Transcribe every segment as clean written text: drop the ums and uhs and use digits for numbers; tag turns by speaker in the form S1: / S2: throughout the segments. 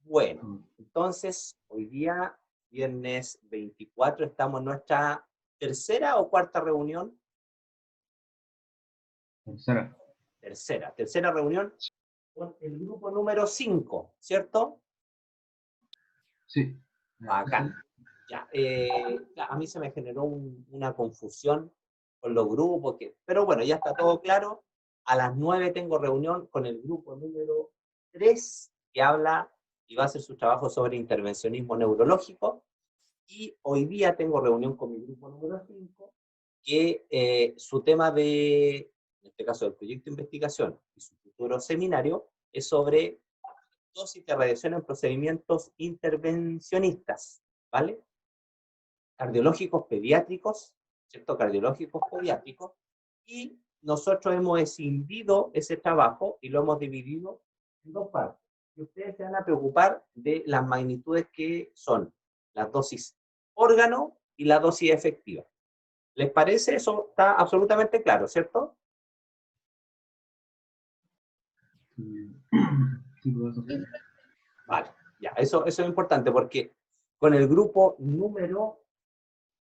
S1: Bueno, entonces, hoy día, viernes 24, estamos en nuestra tercera o cuarta reunión. Tercera reunión con el grupo número 5, ¿cierto?
S2: Sí.
S1: Acá. Ya, a mí se me generó una confusión con los grupos, pero bueno, ya está todo claro. A las 9 tengo reunión con el grupo número 3, que habla y va a hacer su trabajo sobre intervencionismo neurológico. Y hoy día tengo reunión con mi grupo número 5, que su tema en este caso del proyecto de investigación y su futuro seminario, es sobre dosis de radiación en procedimientos intervencionistas, ¿vale? Cardiológicos pediátricos, ¿cierto? Cardiológicos pediátricos, y nosotros hemos escindido ese trabajo y lo hemos dividido en dos partes. Y ustedes se van a preocupar de las magnitudes que son las dosis órgano y la dosis efectiva. ¿Les parece? Eso está absolutamente claro, ¿cierto?
S2: Sí, profesor.
S1: Vale, ya, eso es importante porque con el grupo número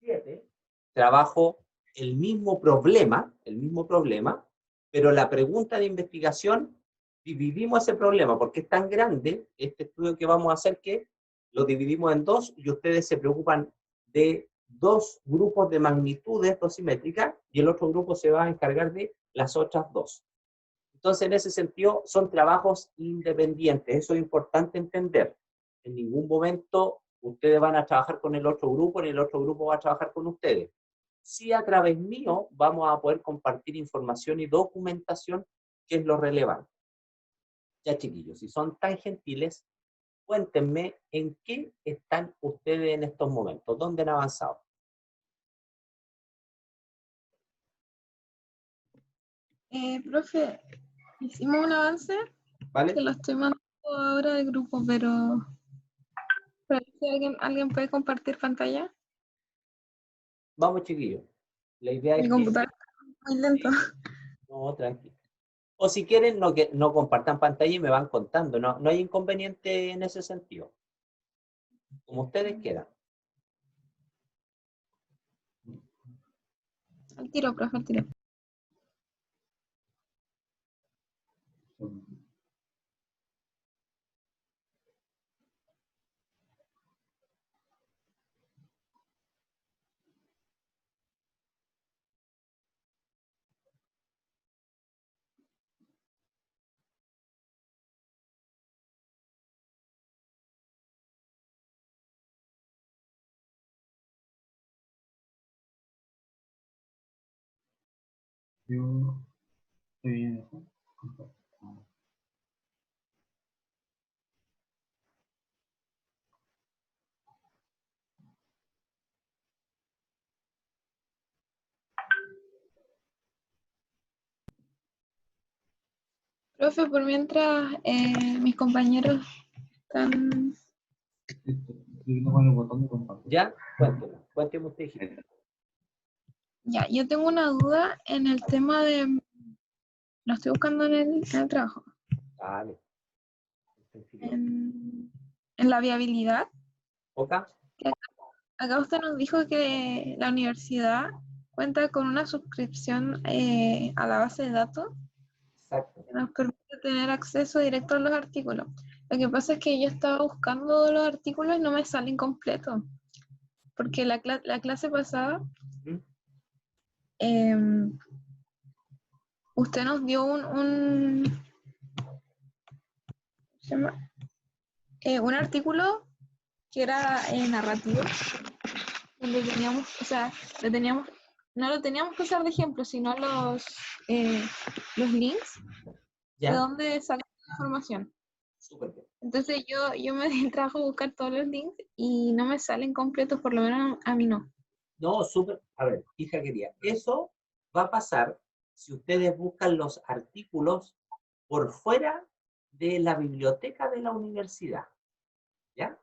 S1: 7 trabajo el mismo problema, pero la pregunta de investigación, dividimos ese problema porque es tan grande este estudio que vamos a hacer que lo dividimos en dos y ustedes se preocupan de dos grupos de magnitudes dosimétricas y el otro grupo se va a encargar de las otras dos. Entonces, en ese sentido, son trabajos independientes. Eso es importante entender. En ningún momento ustedes van a trabajar con el otro grupo, ni el otro grupo va a trabajar con ustedes. Sí, a través mío vamos a poder compartir información y documentación, que es lo relevante. Ya, chiquillos, si son tan gentiles, cuéntenme en qué están ustedes en estos momentos, dónde han avanzado.
S3: Profe, hicimos un avance
S1: ¿Vale?
S3: que lo estoy mandando ahora del grupo, pero si alguien puede compartir pantalla.
S1: Vamos, chiquillos. La idea
S3: Mi
S1: es que...
S3: computador está muy lento.
S1: No, tranquilo. O si quieren, no compartan pantalla y me van contando. No hay inconveniente en ese sentido. Como ustedes quieran.
S3: Al tiro, profe, al tiro.
S2: Yo estoy bien.
S3: Profe, por mientras mis compañeros están...
S2: Clicando con el botón de compartir.
S1: ¿Ya? Cuénteme usted, hijita.
S3: Ya, yo tengo una duda en el tema de... Lo estoy buscando en el trabajo.
S1: Vale.
S3: En la viabilidad.
S1: ¿Oca?
S3: Acá usted nos dijo que la universidad cuenta con una suscripción a la base de datos
S1: Exacto.
S3: que nos permite tener acceso directo a los artículos. Lo que pasa es que yo estaba buscando los artículos y no me salen completos. Porque la clase pasada, usted nos dio un artículo que era narrativo, donde teníamos, o sea, no lo teníamos que usar de ejemplo, sino los links
S1: ¿Ya?
S3: de dónde sacar la información.
S1: Súper bien.
S3: Entonces yo me di el trabajo de buscar todos los links y no me salen completos, por lo menos a mí no.
S1: No, súper. A ver, hija querida, eso va a pasar si ustedes buscan los artículos por fuera de la biblioteca de la universidad. ¿Ya?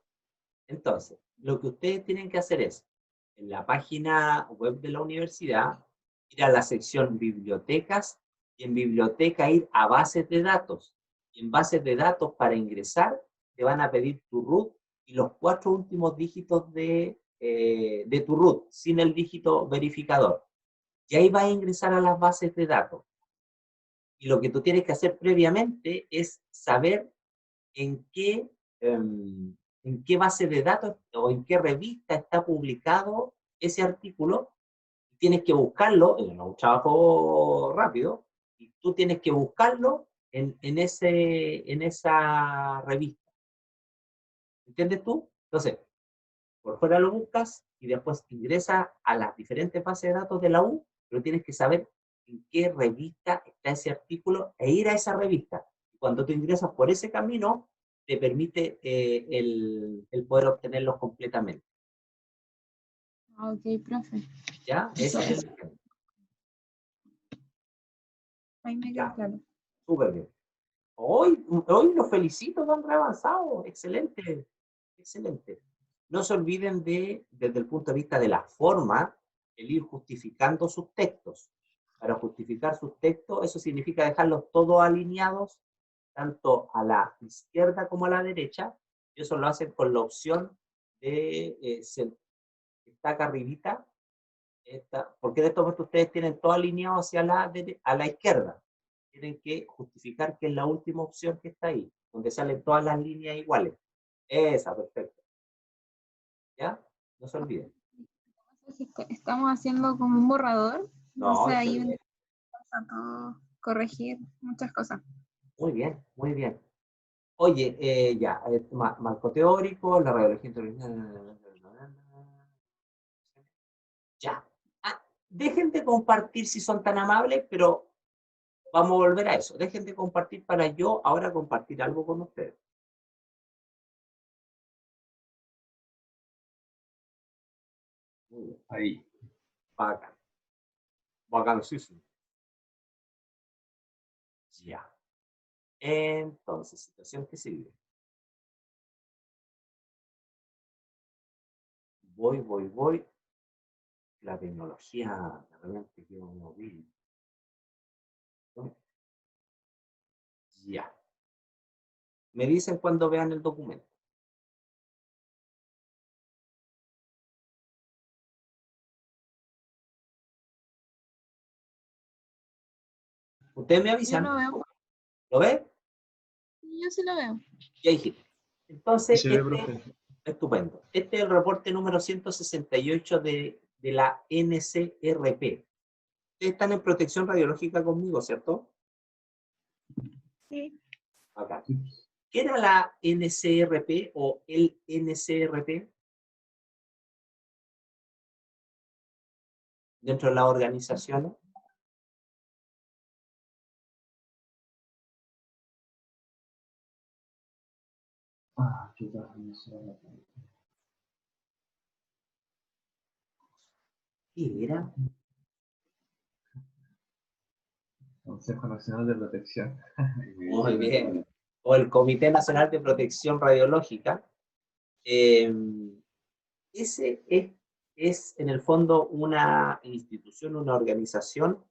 S1: Entonces, lo que ustedes tienen que hacer es, en la página web de la universidad, ir a la sección bibliotecas y en biblioteca ir a bases de datos. Y en bases de datos para ingresar, te van a pedir tu root y los 4 últimos dígitos de tu root, sin el dígito verificador. Y ahí vas a ingresar a las bases de datos. Y lo que tú tienes que hacer previamente es saber en qué base de datos o en qué revista está publicado ese artículo. Tienes que buscarlo, es un trabajo rápido, y tú tienes que buscarlo en esa revista. ¿Entiendes tú? Entonces, por fuera lo buscas y después ingresas a las diferentes bases de datos de la U, pero tienes que saber en qué revista está ese artículo e ir a esa revista. Cuando tú ingresas por ese camino, te permite el poder obtenerlos completamente.
S3: Ah, ok, profe.
S1: ¿Ya?
S3: Eso,
S1: Ese es
S3: eso. Ahí me quedó
S1: ya,
S3: claro.
S1: súper bien. Hoy los felicito, van re avanzado. Excelente, excelente. No se olviden desde el punto de vista de la forma, el ir justificando sus textos. Para justificar sus textos, eso significa dejarlos todos alineados, tanto a la izquierda como a la derecha, y eso lo hacen con la opción de, está acá arribita, porque en estos momentos ustedes tienen todo alineado hacia a la izquierda. Tienen que justificar que es la última opción que está ahí, donde salen todas las líneas iguales. Esa, perfecto. ¿Ya? No se olviden.
S3: Estamos haciendo como un borrador,
S1: No,
S3: entonces ahí
S1: excelente.
S3: vamos a todo corregir muchas cosas.
S1: Muy bien, muy bien. Oye, ya, marco teórico, la radiología intervencional. Ya. Dejen de compartir si son tan amables, pero vamos a volver a eso. Dejen de compartir para yo ahora compartir algo con ustedes. Muy bien.
S2: Ahí.
S1: Bacán. Bacanísimo. Ya. Entonces, situación que sigue. Voy. La tecnología realmente que uno vive. Ya. Me dicen cuando vean el documento. Ustedes me
S3: Yo
S1: avisan.
S3: lo veo,
S1: ¿Lo ven?
S3: yo sí lo veo.
S1: Ya dijiste.
S2: Sí
S1: Entonces,
S2: se ve, profe.
S1: estupendo. Este es el reporte número 168 de la NCRP. Ustedes están en protección radiológica conmigo, ¿cierto?
S3: Sí.
S1: Acá. ¿Qué era la NCRP o el NCRP dentro de las organizaciones?
S2: Ah, qué tal. No sé.
S1: ¿Qué era?
S2: Consejo Nacional de Protección.
S1: Muy bien. O el Comité Nacional de Protección Radiológica. Ese es en el fondo una institución, una organización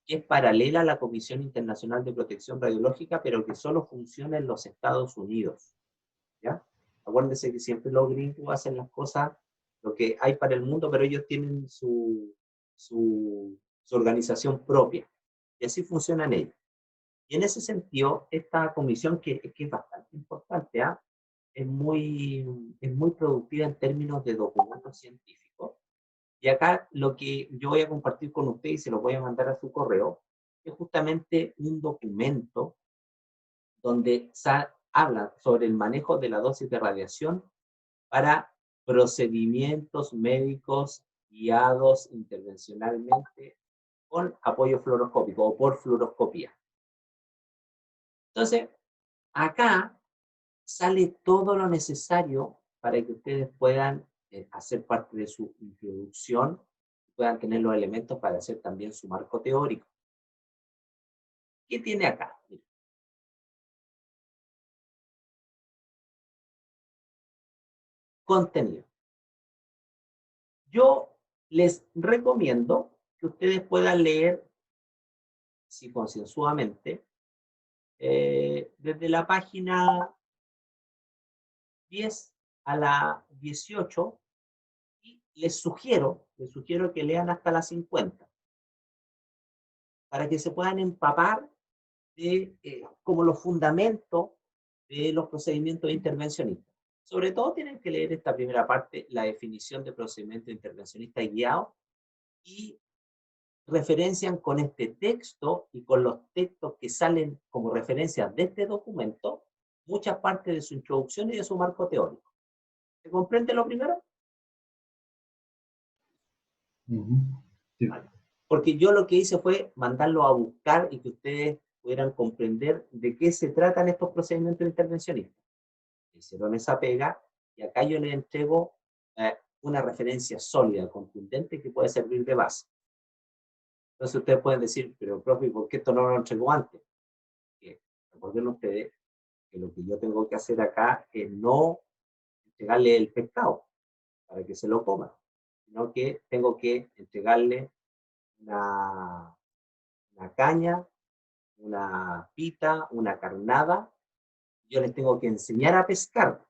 S1: que es paralela a la Comisión Internacional de Protección Radiológica, pero que solo funciona en los Estados Unidos. ¿Ya? Acuérdense que siempre los gringos hacen las cosas, lo que hay para el mundo, pero ellos tienen su organización propia. Y así funcionan ellos. Y en ese sentido, esta comisión, que es bastante importante, ¿eh? es muy productiva en términos de documentos científicos. Y acá lo que yo voy a compartir con usted y se lo voy a mandar a su correo, es justamente un documento donde habla sobre el manejo de la dosis de radiación para procedimientos médicos guiados intervencionalmente con apoyo fluoroscópico o por fluoroscopía. Entonces, acá sale todo lo necesario para que ustedes puedan hacer parte de su introducción, puedan tener los elementos para hacer también su marco teórico. ¿Qué tiene acá? Mira. Contenido. Yo les recomiendo que ustedes puedan leer, si concienzudamente, desde la página 10 a la 18 y les sugiero que lean hasta la 50 para que se puedan empapar de como los fundamentos de los procedimientos intervencionistas. Sobre todo tienen que leer esta primera parte, la definición de procedimiento intervencionista guiado, y referencian con este texto y con los textos que salen como referencias de este documento muchas partes de su introducción y de su marco teórico. ¿Se comprende lo primero?
S2: Sí.
S1: Vale. Porque yo lo que hice fue mandarlo a buscar y que ustedes pudieran comprender de qué se tratan estos procedimientos intervencionistas. Hicieron esa pega y acá yo les entrego una referencia sólida, contundente, que puede servir de base. Entonces ustedes pueden decir, pero profe, ¿por qué esto no lo entregó antes? Recuerden ustedes que lo que yo tengo que hacer acá es no entregarle el pescado para que se lo coma, sino que tengo que entregarle una caña, una pita, una carnada. Yo les tengo que enseñar a pescar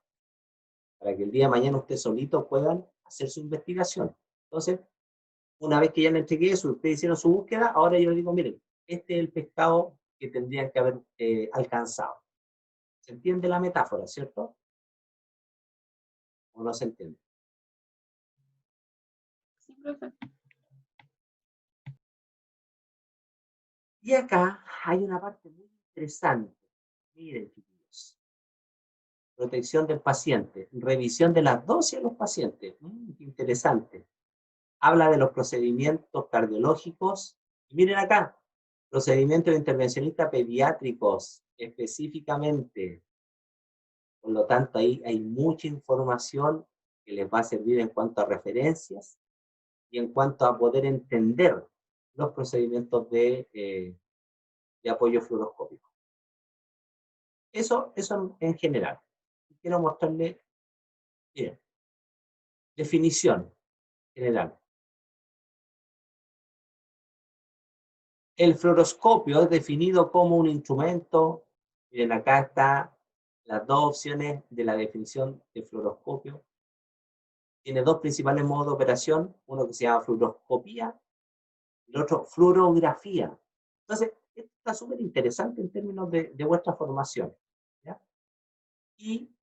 S1: para que el día de mañana ustedes solitos puedan hacer su investigación. Entonces, una vez que ya le entregué eso, ustedes hicieron su búsqueda, ahora yo les digo, miren, este es el pescado que tendrían que haber alcanzado. ¿Se entiende la metáfora, cierto? ¿O no se entiende?
S3: Sí, profe.
S1: Y acá hay una parte muy interesante. Miren, chiquillos. Protección del paciente. Revisión de las dosis de los pacientes. Qué interesante. Habla de los procedimientos cardiológicos. Y miren acá. Procedimientos intervencionistas pediátricos, específicamente. Por lo tanto, ahí hay mucha información que les va a servir en cuanto a referencias y en cuanto a poder entender los procedimientos de apoyo fluoroscópico. Eso en general. Quiero mostrarle, miren, definición general. El fluoroscopio es definido como un instrumento, miren acá está las dos opciones de la definición de fluoroscopio. Tiene dos principales modos de operación, uno que se llama fluoroscopía y el otro fluorografía. Entonces, esto está súper interesante en términos de vuestra formación, ¿ya? Y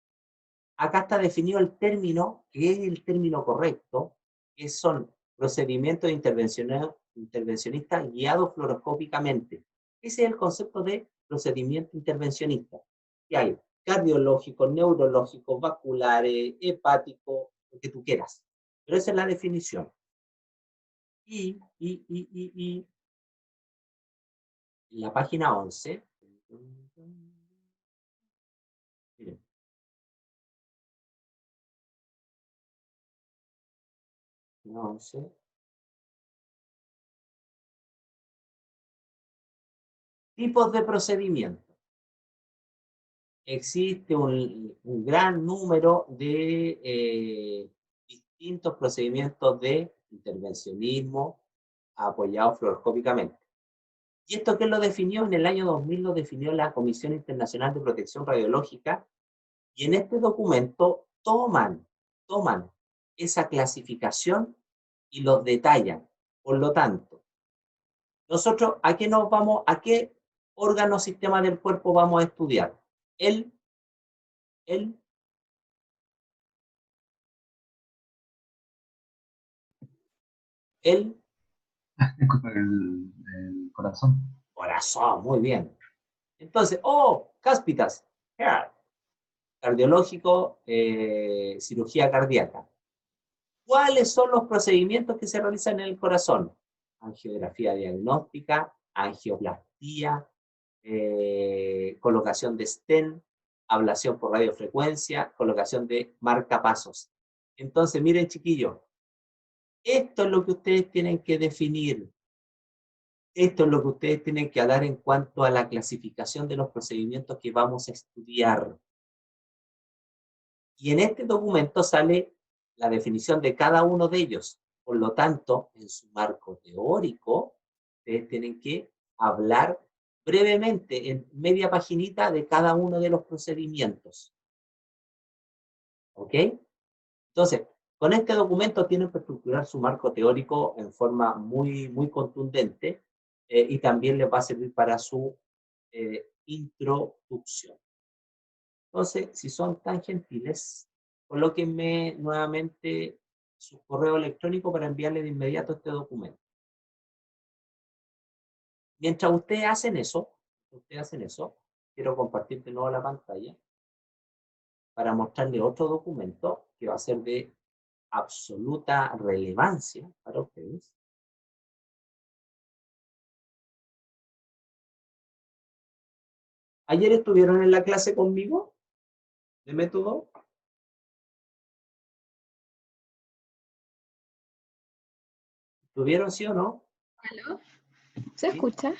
S1: acá está definido el término, que es el término correcto, que son procedimientos intervencionistas guiados fluoroscópicamente. Ese es el concepto de procedimiento intervencionista. Que hay cardiológicos, neurológicos, vasculares, hepáticos, lo que tú quieras. Pero esa es la definición. Y la página 11, miren, página 11, tipos de procedimiento. Existe un gran número de distintos procedimientos de intervencionismo apoyados fluoroscópicamente. ¿Y esto qué lo definió? En el año 2000 lo definió la Comisión Internacional de Protección Radiológica, y en este documento toman esa clasificación y los detallan. Por lo tanto, nosotros, ¿a qué órgano o sistema del cuerpo vamos a estudiar? El
S2: El corazón.
S1: corazón, muy bien. Entonces, cáspitas, heart, cardiológico, cirugía cardíaca. ¿Cuáles son los procedimientos que se realizan en el corazón? Angiografía diagnóstica, angioplastía, colocación de stent, ablación por radiofrecuencia, colocación de marcapasos. Entonces, miren, chiquillos, esto es lo que ustedes tienen que definir. Esto es lo que ustedes tienen que hablar en cuanto a la clasificación de los procedimientos que vamos a estudiar. Y en este documento sale la definición de cada uno de ellos. Por lo tanto, en su marco teórico, ustedes tienen que hablar brevemente, en media paginita, de cada uno de los procedimientos. ¿Ok? Entonces, con este documento tienen que estructurar su marco teórico en forma muy, muy contundente y también les va a servir para su introducción. Entonces, si son tan gentiles, colóquenme nuevamente su correo electrónico para enviarle de inmediato este documento. Mientras ustedes hacen eso, quiero compartir de nuevo la pantalla para mostrarles otro documento que va a ser de absoluta relevancia para ustedes. ¿Ayer estuvieron en la clase conmigo de método? ¿Estuvieron, sí o no?
S3: ¿Aló? ¿Se
S1: ¿Sí?
S3: escucha?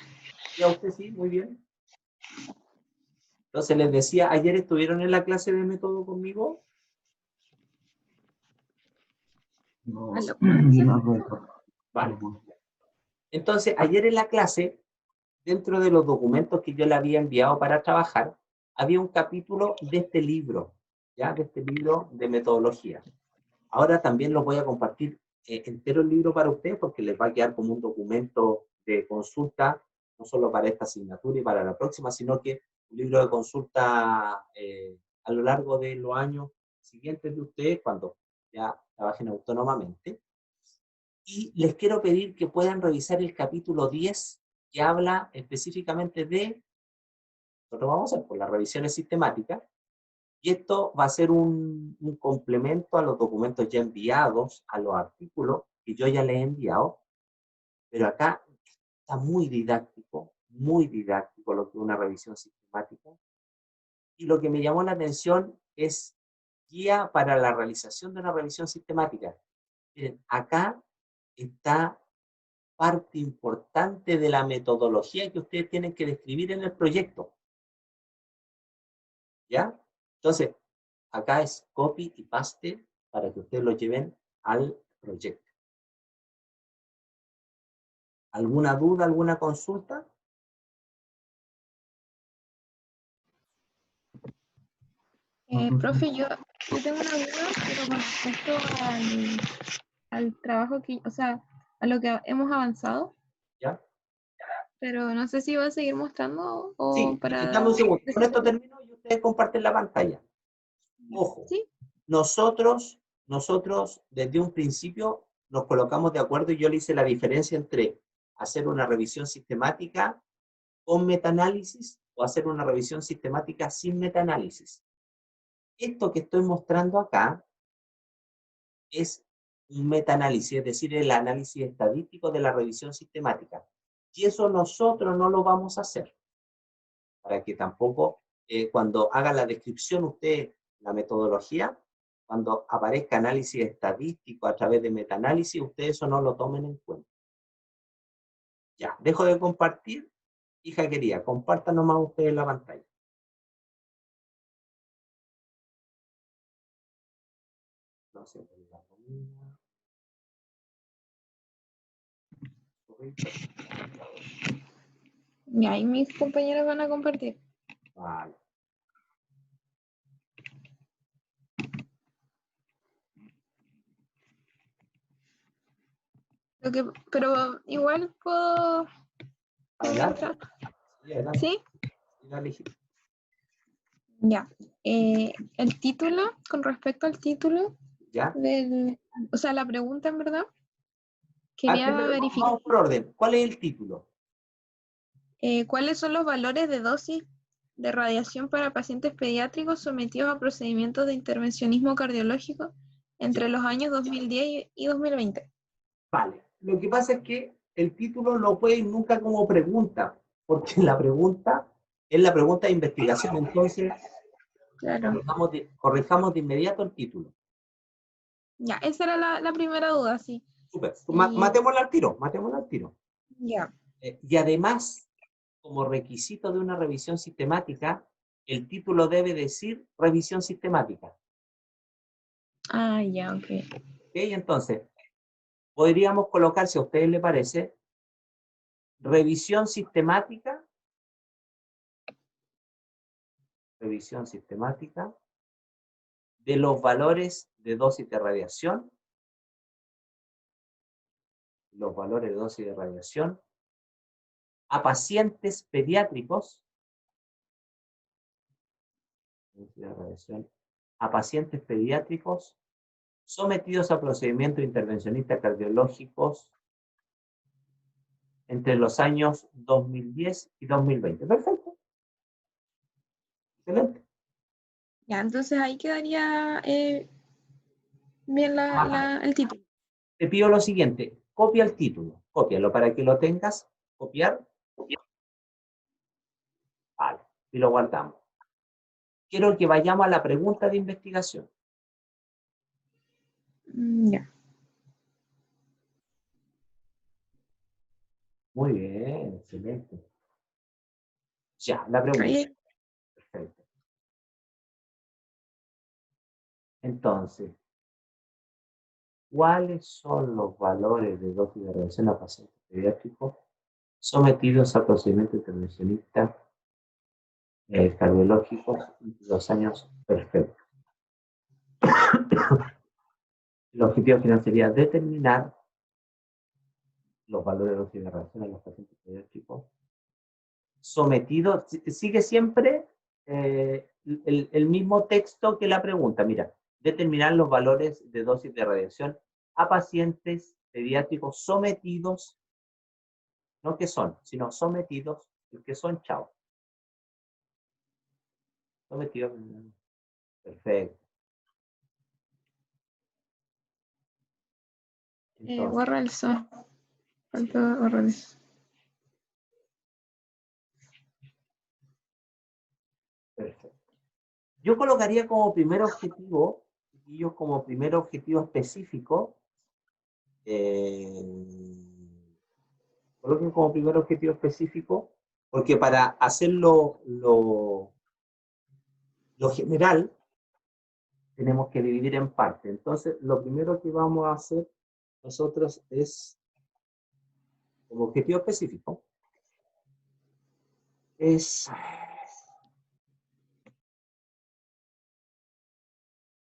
S1: ¿Y a usted sí? Muy bien. Entonces les decía, ¿ayer estuvieron en la clase de método conmigo?
S2: No,
S3: ¿Aló?
S2: no recuerdo.
S1: Vale. Entonces, ayer en la clase, dentro de los documentos que yo le había enviado para trabajar, había un capítulo de este libro, ¿ya? De este libro de metodología. Ahora también los voy a compartir entero el libro para ustedes porque les va a quedar como un documento de consulta, no solo para esta asignatura y para la próxima, sino que un libro de consulta a lo largo de los años siguientes de ustedes cuando ya trabajen autónomamente. Y les quiero pedir que puedan revisar el capítulo 10 que habla específicamente de, nosotros vamos a hacer por las revisiones sistemáticas, y esto va a ser un complemento a los documentos ya enviados, a los artículos que yo ya les he enviado, pero acá está muy didáctico lo que es una revisión sistemática. Y lo que me llamó la atención es guía para la realización de una revisión sistemática. Miren, acá está parte importante de la metodología que ustedes tienen que describir en el proyecto. ¿Ya? Entonces, acá es copy y paste para que ustedes lo lleven al proyecto. ¿Alguna duda, alguna consulta?
S3: Profe, yo tengo una duda, pero con respecto al trabajo que, o sea, a lo que hemos avanzado,
S1: ¿Ya?
S3: pero no sé si va a seguir mostrando o
S1: Sí,
S3: para
S1: dame un segundo. Con esto
S3: presentarlo.
S1: termino y ustedes comparten la pantalla. Ojo,
S3: ¿Sí?
S1: nosotros desde un principio nos colocamos de acuerdo y yo le hice la diferencia entre hacer una revisión sistemática con metaanálisis o hacer una revisión sistemática sin metaanálisis. Esto que estoy mostrando acá es un metaanálisis, es decir, el análisis estadístico de la revisión sistemática. Y eso nosotros no lo vamos a hacer, para que tampoco, cuando haga la descripción usted, la metodología, cuando aparezca análisis estadístico a través de metaanálisis, ustedes eso no lo tomen en cuenta. Ya, dejo de compartir. Hija querida, compartan nomás ustedes la pantalla. No sé, la comida.
S3: Y ahí mis compañeros van a compartir.
S1: Vale.
S3: Pero igual puedo
S1: Adelante.
S3: entrar.
S1: Sí, adelante.
S3: ¿Sí?
S1: Sí, dale, hijita.
S3: Ya. El título, con respecto al título
S1: ¿Ya?
S3: o sea, la pregunta en verdad, quería
S1: Primero,
S3: verificar
S1: vamos por orden. ¿Cuál es el título?
S3: cuáles son los valores de dosis de radiación para pacientes pediátricos sometidos a procedimientos de intervencionismo cardiológico entre
S1: Ya.
S3: los años 2010 y 2020.
S1: Vale. Lo que pasa es que el título no puede ir nunca como pregunta, porque la pregunta es la pregunta de investigación. Entonces,
S3: Claro.
S1: corrijamos de inmediato el título.
S3: Ya, esa era la primera duda, sí.
S1: Súper.
S3: Y
S1: Matémosla al tiro, matémosla al tiro.
S3: ya.
S1: Y además, como requisito de una revisión sistemática, el título debe decir revisión sistemática.
S3: Ah, ya, ok.
S1: ¿Ok? Entonces, podríamos colocar, si a ustedes les parece, revisión sistemática de los valores de dosis de radiación, a pacientes pediátricos, sometidos a procedimientos intervencionistas cardiológicos entre los años 2010 y 2020. Perfecto. Excelente.
S3: Ya, entonces ahí quedaría bien el título.
S1: Te pido lo siguiente, copia el título, cópialo para que lo tengas, copiar. Vale, y lo guardamos. Quiero que vayamos a la pregunta de investigación.
S3: Ya.
S1: Muy bien, excelente. Ya, la pregunta.
S3: Ahí,
S1: Perfecto. Entonces, ¿cuáles son los valores de dosis de radiación a pacientes pediátricos sometidos a procedimientos intervencionistas cardiológicos entre los años perfectos? El objetivo final sería determinar los valores de dosis de radiación a los pacientes pediátricos sometidos. Sigue siempre el mismo texto que la pregunta. Mira, determinar los valores de dosis de radiación a pacientes pediátricos sometidos, no que son, sino sometidos, que son, chao. Sometidos. Perfecto. Entonces,
S3: borra el son. Falta borrar eso.
S1: perfecto. Yo colocaría como primer objetivo, chiquillos, como primer objetivo específico, coloquen como primer objetivo específico, porque para hacerlo lo general, tenemos que dividir en parte. Entonces, lo primero que vamos a hacer nosotros es, como objetivo específico, es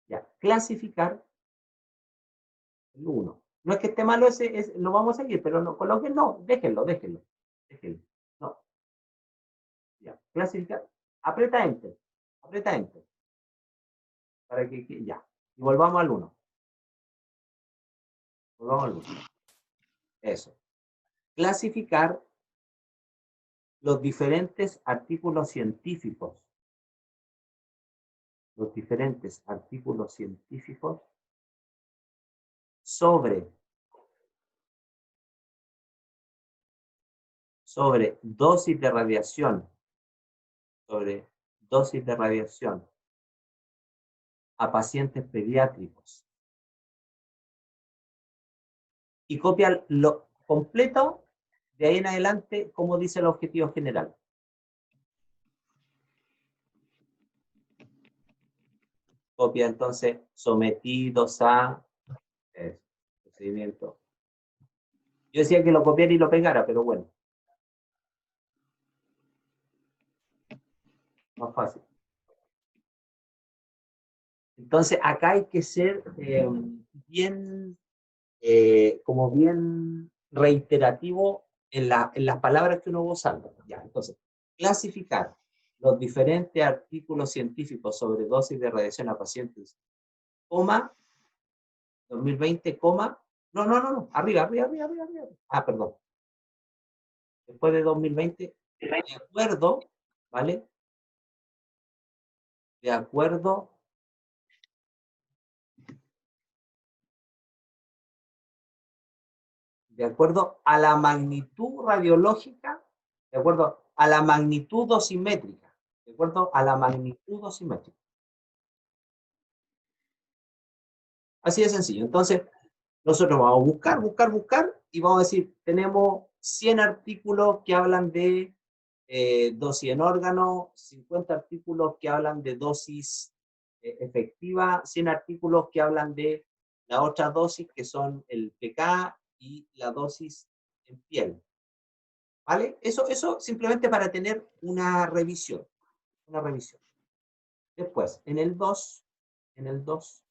S1: ya, clasificar el 1. No es que esté malo ese, lo vamos a seguir, pero no, coloquen, no, déjenlo. No, ya, clasificar, aprieta Enter, para que ya, y volvamos al 1. Volvamos al 1. Eso. Clasificar los diferentes artículos científicos. Sobre dosis de radiación, a pacientes pediátricos. Y copia lo completo, de ahí en adelante, como dice el objetivo general. Copia entonces, sometidos a procedimiento. Yo decía que lo copiara y lo pegara, pero bueno. Más fácil. Entonces, acá hay que ser bien reiterativo en las palabras que uno va usando. Ya, entonces, clasificar los diferentes artículos científicos sobre dosis de radiación a pacientes, 2020, no, arriba. Ah, perdón. Después de 2020, de acuerdo, ¿vale? De acuerdo a la magnitud radiológica, de acuerdo a la magnitud dosimétrica, Así de sencillo. Entonces, nosotros vamos a buscar, y vamos a decir, tenemos 100 artículos que hablan de dosis en órgano, 50 artículos que hablan de dosis efectiva, 100 artículos que hablan de la otra dosis, que son el pK y la dosis en piel. ¿Vale? Eso simplemente para tener una revisión. Después, en el 2, en el 2.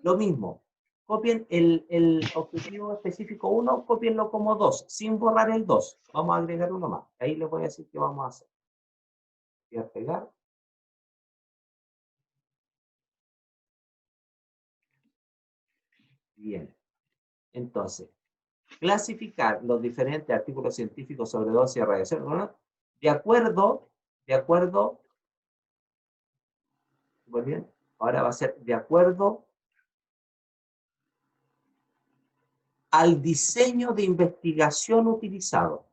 S1: Lo mismo, copien el objetivo específico 1, copienlo como 2, sin borrar el 2. Vamos a agregar uno más. Ahí les voy a decir qué vamos a hacer. Voy a pegar. Bien. Entonces, clasificar los diferentes artículos científicos sobre dosis de radiación, ¿no? de acuerdo, muy bien, ahora va a ser de acuerdo al diseño de investigación utilizado.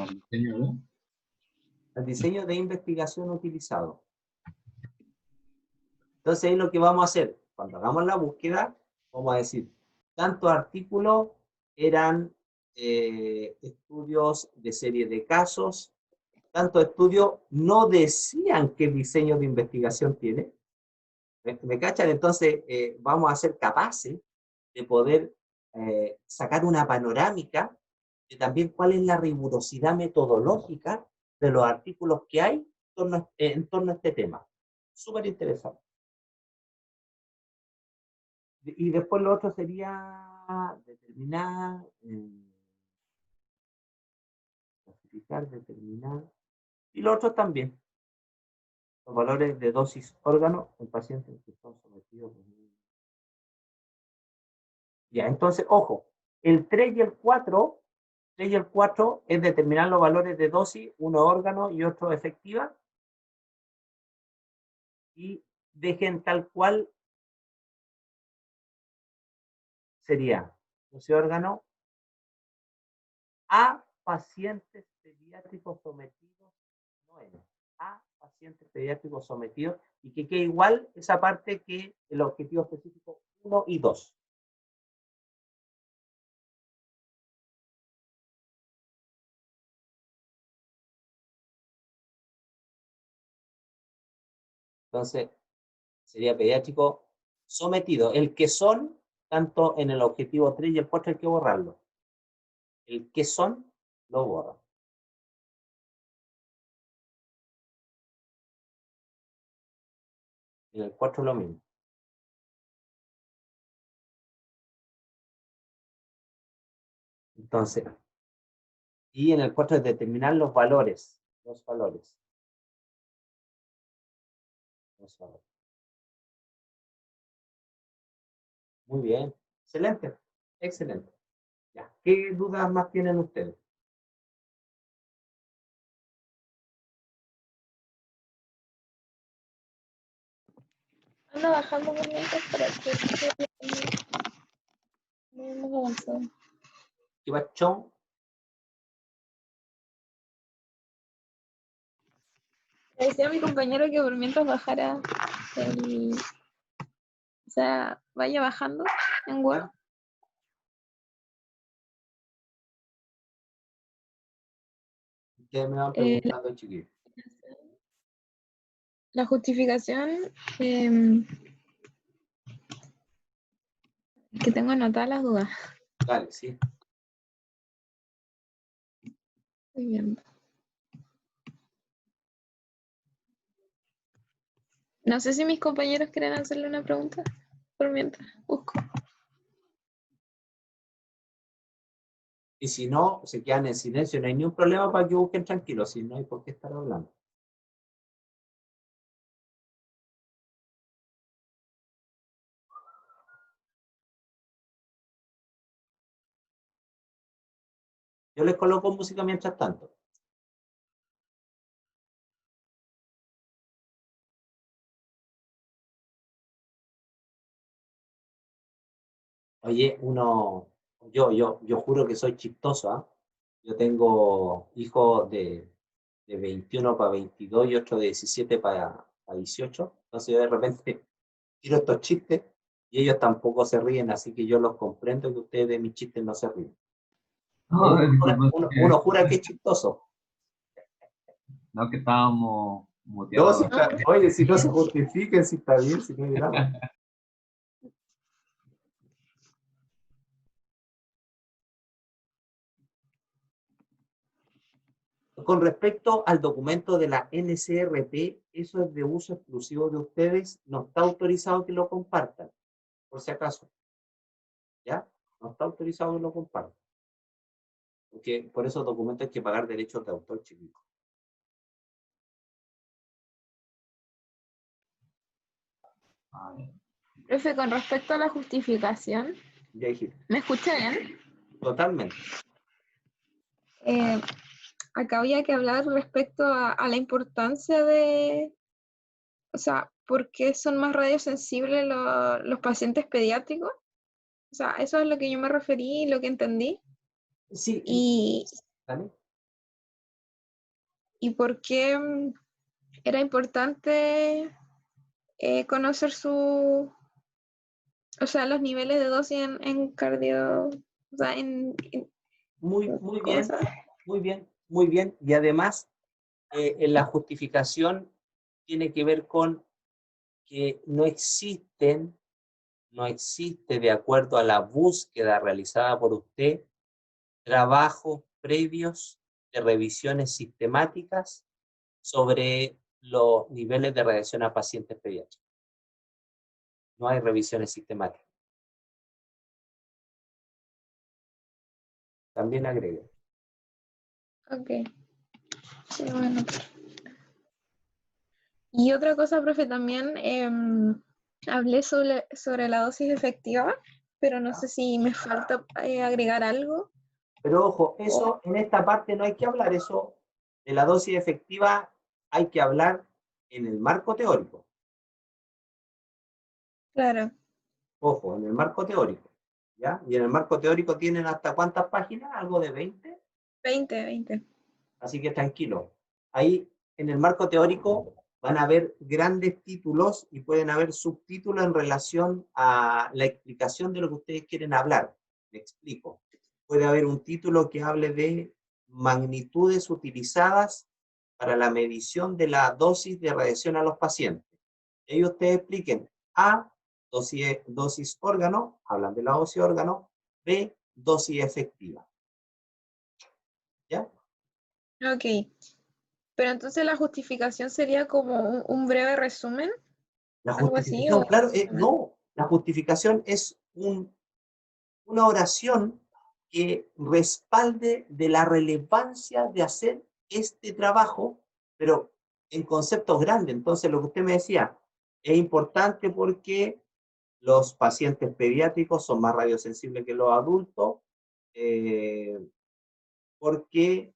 S2: Diseño,
S1: Al diseño de investigación utilizado. Entonces, ahí lo que vamos a hacer, cuando hagamos la búsqueda, vamos a decir, tantos artículos eran estudios de serie de casos, tantos estudios no decían qué diseño de investigación tiene. ¿Me cachan? Entonces, vamos a ser capaces de poder sacar una panorámica de también cuál es la rigurosidad metodológica de los artículos que hay en torno a este tema. Súper interesante. Y después lo otro sería determinar, clasificar, determinar, y lo otro también, los valores de dosis órgano en pacientes que son sometidos. Ya, entonces, ojo, el 3 y el 4 es determinar los valores de dosis, uno órgano y otro efectiva, y dejen tal cual sería dosis órgano a pacientes pediátricos sometidos, no N, a pacientes pediátricos sometidos, y que quede igual esa parte que el objetivo específico 1 y 2. Entonces, sería pediátrico sometido. El que son, tanto en el objetivo 3 y el 4 hay que borrarlo. El que son, lo borra. En el 4 lo mismo. Entonces, y en el 4 es determinar los valores. Los valores. Los valores. Muy bien. Excelente. Excelente. Ya. ¿Qué dudas más tienen ustedes?
S3: Ando bajando por mientras para que no hemos avanzado.
S1: ¿Qué bachón?
S3: Le decía a mi compañero que por mientras bajara el... O sea, vaya bajando en Word.
S1: Ustedes me van preguntando, chiquillos.
S3: La justificación que tengo anotadas las dudas.
S1: Dale, sí.
S3: Estoy viendo. No sé si mis compañeros quieren hacerle una pregunta por mientras busco.
S1: Y si no, se quedan en silencio. No hay ningún problema para que busquen tranquilos. Si no hay por qué estar hablando. Yo les coloco música mientras tanto. Oye, yo juro que soy chistoso, ¿ah? Yo tengo hijos de 21 para 22 y otro de 17 para 18. Entonces yo de repente tiro estos chistes y ellos tampoco se ríen, así que yo los comprendo que ustedes de mis chistes no se ríen.
S2: no, disculpa,
S1: Uno jura que es chistoso.
S2: no, que estábamos
S1: No, si
S2: muteados.
S1: está, oye, si no se justifiquen, si está bien, si no hay drama. Con respecto al documento de la NCRP, eso es de uso exclusivo de ustedes, no está autorizado que lo compartan, por si acaso, ¿ya? No está autorizado que lo compartan, porque por esos documentos hay que pagar derechos de autor, chiquito.
S2: A ver.
S3: Profe, con respecto a la justificación,
S1: Ya dijiste,
S3: ¿me escuché bien?
S1: totalmente.
S3: Eh, Acá había que hablar respecto a la importancia de, o sea, ¿por qué son más radiosensibles los pacientes pediátricos? O sea, eso es lo que yo me referí, lo que entendí.
S1: Sí,
S3: Y,
S1: ¿vale?
S3: y por qué era importante conocer o sea, los niveles de dosis en cardio, o sea,
S1: Muy
S3: ¿cómo
S1: bien,
S3: se llama?
S1: muy bien, muy bien. Y además, en la justificación tiene que ver con que no existe, de acuerdo a la búsqueda realizada por usted, trabajos previos de revisiones sistemáticas sobre los niveles de radiación a pacientes pediátricos. No hay revisiones sistemáticas. También agregué.
S3: Ok, sí, bueno. Y otra cosa, profe, también hablé sobre la dosis efectiva, pero no sé si me falta agregar algo.
S1: Pero ojo,
S3: o-
S1: eso en esta parte no hay que hablar, eso de la dosis efectiva hay que hablar en el marco teórico.
S3: claro,
S1: Ojo, en el marco teórico. ¿Ya? Y en el marco teórico tienen hasta cuántas páginas, algo de 20,
S3: 20.
S1: así que tranquilo. Ahí en el marco teórico van a haber grandes títulos y pueden haber subtítulos en relación a la explicación de lo que ustedes quieren hablar. Me explico. Puede haber un título que hable de magnitudes utilizadas para la medición de la dosis de radiación a los pacientes. Y ahí ustedes expliquen A, dosis órgano, hablan de la dosis órgano, B, dosis efectiva. ¿Ya?
S3: Ok, pero entonces la justificación sería como un breve resumen,
S1: La
S3: algo así,
S1: justificación, claro, no, la justificación es una oración que respalde de la relevancia de hacer este trabajo, pero en conceptos grandes. Entonces, lo que usted me decía, es importante porque los pacientes pediátricos son más radiosensibles que los adultos, eh, porque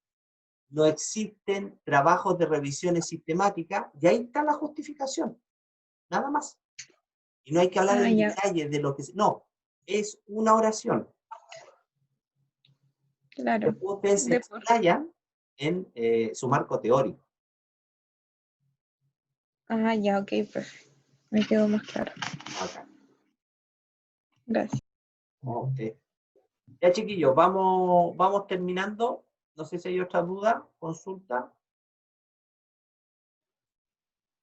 S1: no existen trabajos de revisiones sistemáticas, y ahí está la justificación, nada más. Y no hay que hablar
S3: ah,
S1: en
S3: ya,
S1: detalle de lo que... No, es una oración.
S3: claro.
S1: Después ustedes se
S3: De por-
S1: explayan en su marco teórico.
S3: Ah, ya, ok, perfecto. Me quedó más claro.
S1: Acá.
S3: Gracias.
S1: ¿No? Ya, chiquillos, vamos terminando. No sé si hay otra duda, consulta.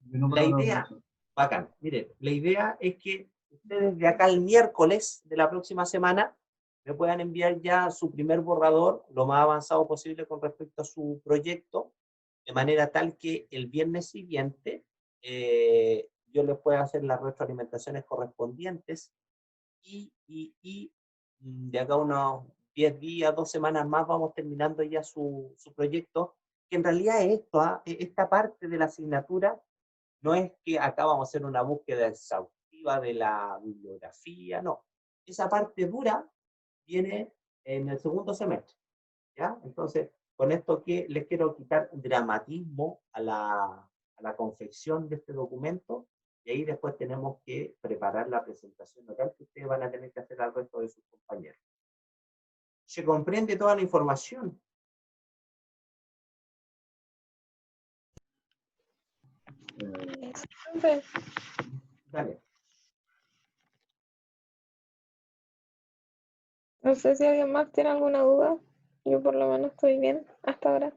S2: Yo no,
S1: La
S2: pero
S1: idea, bacán, miren, la idea es que ustedes de acá el miércoles de la próxima semana me puedan enviar ya su primer borrador lo más avanzado posible con respecto a su proyecto, de manera tal que el viernes siguiente yo les pueda hacer las retroalimentaciones correspondientes y de acá unos 10 días, 2 semanas más vamos terminando ya su proyecto, que en realidad es esto, esta parte de la asignatura no es que acá vamos a hacer una búsqueda exhaustiva de la bibliografía, no. Esa parte dura viene en el segundo semestre, ¿ya? Entonces, con esto que les quiero quitar dramatismo a la confección de este documento, y ahí después tenemos que preparar la presentación oral que ustedes van a tener que hacer al resto de sus compañeros. ¿Se comprende toda la información?
S3: Sí, profe.
S1: Dale.
S3: No sé si alguien más tiene alguna duda. Yo por lo menos estoy bien hasta ahora.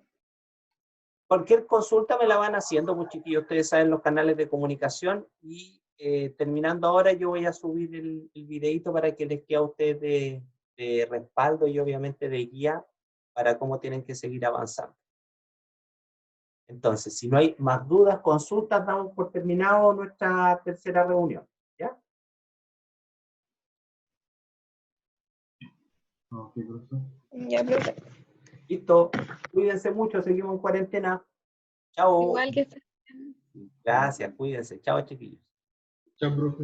S1: Cualquier consulta me la van haciendo, pues chiquillos, ustedes saben los canales de comunicación y terminando ahora yo voy a subir el videito para que les quede a ustedes de respaldo y obviamente de guía para cómo tienen que seguir avanzando. Entonces, si no hay más dudas, consultas, damos por terminado nuestra tercera reunión. ¿Ya?
S2: Ok, profesor.
S3: Ya, profe.
S1: Listo. Cuídense mucho, seguimos en cuarentena. Chao.
S3: Igual que
S1: Gracias, cuídense. Chao, chiquillos.
S2: Chao, profe.